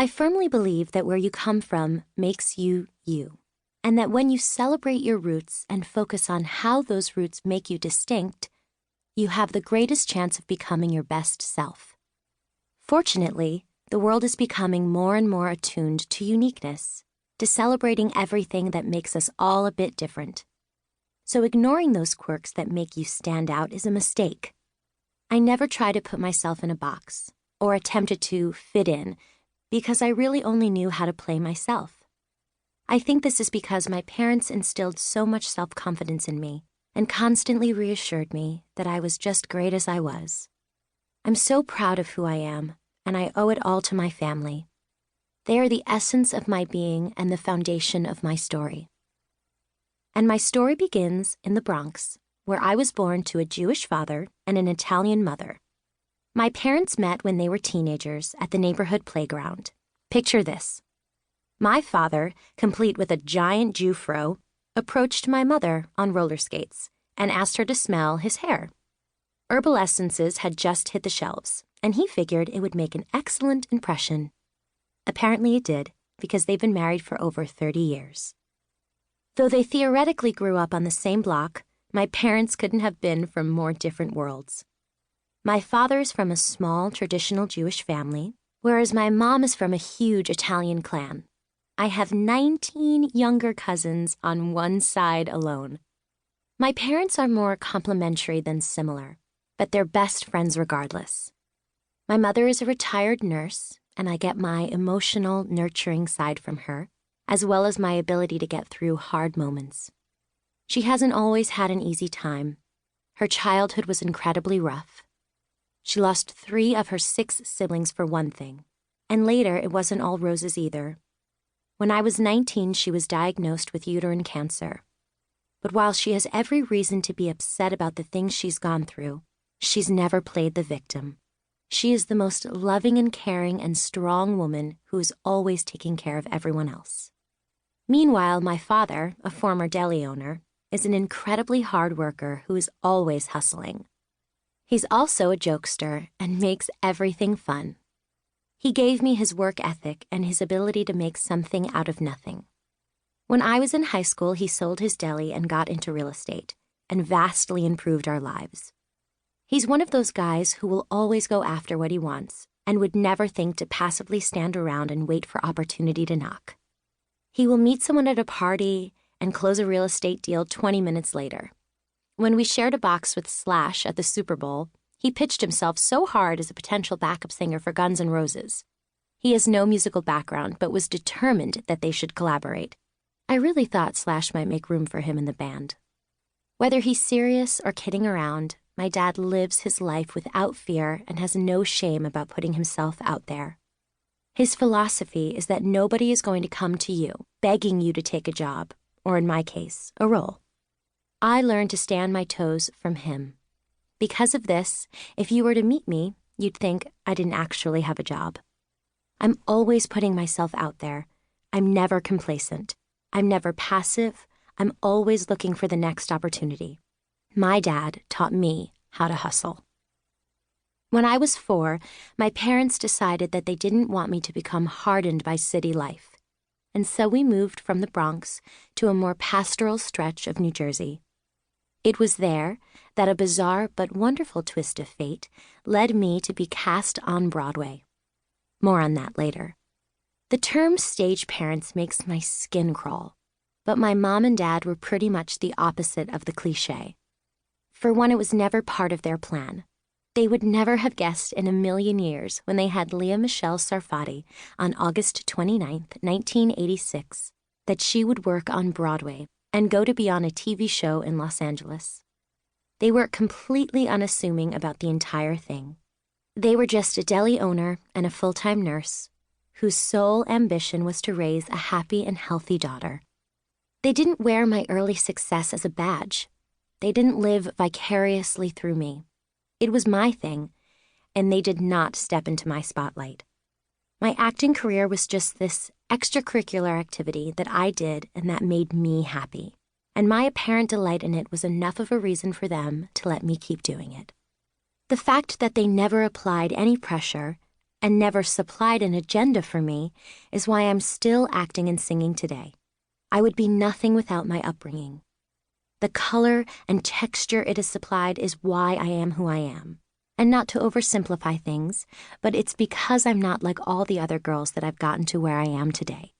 I firmly believe that where you come from makes you you, and that when you celebrate your roots and focus on how those roots make you distinct, you have the greatest chance of becoming your best self. Fortunately, the world is becoming more and more attuned to uniqueness, to celebrating everything that makes us all a bit different. So ignoring those quirks that make you stand out is a mistake. I never try to put myself in a box or attempted to fit in because I really only knew how to play myself. I think this is because my parents instilled so much self-confidence in me and constantly reassured me that I was just great as I was. I'm so proud of who I am, and I owe it all to my family. They are the essence of my being and the foundation of my story. And my story begins in the Bronx, where I was born to a Jewish father and an Italian mother. My parents met when they were teenagers at the neighborhood playground. Picture this. My father, complete with a giant Jew fro, approached my mother on roller skates and asked her to smell his hair. Herbal essences had just hit the shelves, and he figured it would make an excellent impression. Apparently it did, because they've been married for over 30 years. Though they theoretically grew up on the same block, my parents couldn't have been from more different worlds. My father is from a small, traditional Jewish family, whereas my mom is from a huge Italian clan. I have 19 younger cousins on one side alone. My parents are more complementary than similar, but they're best friends regardless. My mother is a retired nurse, and I get my emotional, nurturing side from her, as well as my ability to get through hard moments. She hasn't always had an easy time. Her childhood was incredibly rough. She lost 3 of her 6 siblings for one thing, and later it wasn't all roses either. When I was 19, she was diagnosed with uterine cancer. But while she has every reason to be upset about the things she's gone through, she's never played the victim. She is the most loving and caring and strong woman who is always taking care of everyone else. Meanwhile, my father, a former deli owner, is an incredibly hard worker who is always hustling. He's also a jokester and makes everything fun. He gave me his work ethic and his ability to make something out of nothing. When I was in high school, he sold his deli and got into real estate, and vastly improved our lives. He's one of those guys who will always go after what he wants and would never think to passively stand around and wait for opportunity to knock. He will meet someone at a party and close a real estate deal 20 minutes later. When we shared a box with Slash at the Super Bowl, he pitched himself so hard as a potential backup singer for Guns N' Roses. He has no musical background, but was determined that they should collaborate. I really thought Slash might make room for him in the band. Whether he's serious or kidding around, my dad lives his life without fear and has no shame about putting himself out there. His philosophy is that nobody is going to come to you, begging you to take a job, or in my case, a role. I learned to stay on my toes from him. Because of this, if you were to meet me, you'd think I didn't actually have a job. I'm always putting myself out there. I'm never complacent. I'm never passive. I'm always looking for the next opportunity. My dad taught me how to hustle. When I was 4, my parents decided that they didn't want me to become hardened by city life. And so we moved from the Bronx to a more pastoral stretch of New Jersey. It was there that a bizarre but wonderful twist of fate led me to be cast on Broadway. More on that later. The term stage parents makes my skin crawl, but my mom and dad were pretty much the opposite of the cliché. For one, it was never part of their plan. They would never have guessed in a million years when they had Lea Michele Sarfati on August 29th, 1986, that she would work on Broadway and go to be on a TV show in Los Angeles. They were completely unassuming about the entire thing. They were just a deli owner and a full-time nurse whose sole ambition was to raise a happy and healthy daughter. They didn't wear my early success as a badge. They didn't live vicariously through me. It was my thing, and they did not step into my spotlight. My acting career was just this extracurricular activity that I did and that made me happy, and my apparent delight in it was enough of a reason for them to let me keep doing it. The fact that they never applied any pressure and never supplied an agenda for me is why I'm still acting and singing today. I would be nothing without my upbringing. The color and texture it has supplied is why I am who I am. And not to oversimplify things, but it's because I'm not like all the other girls that I've gotten to where I am today.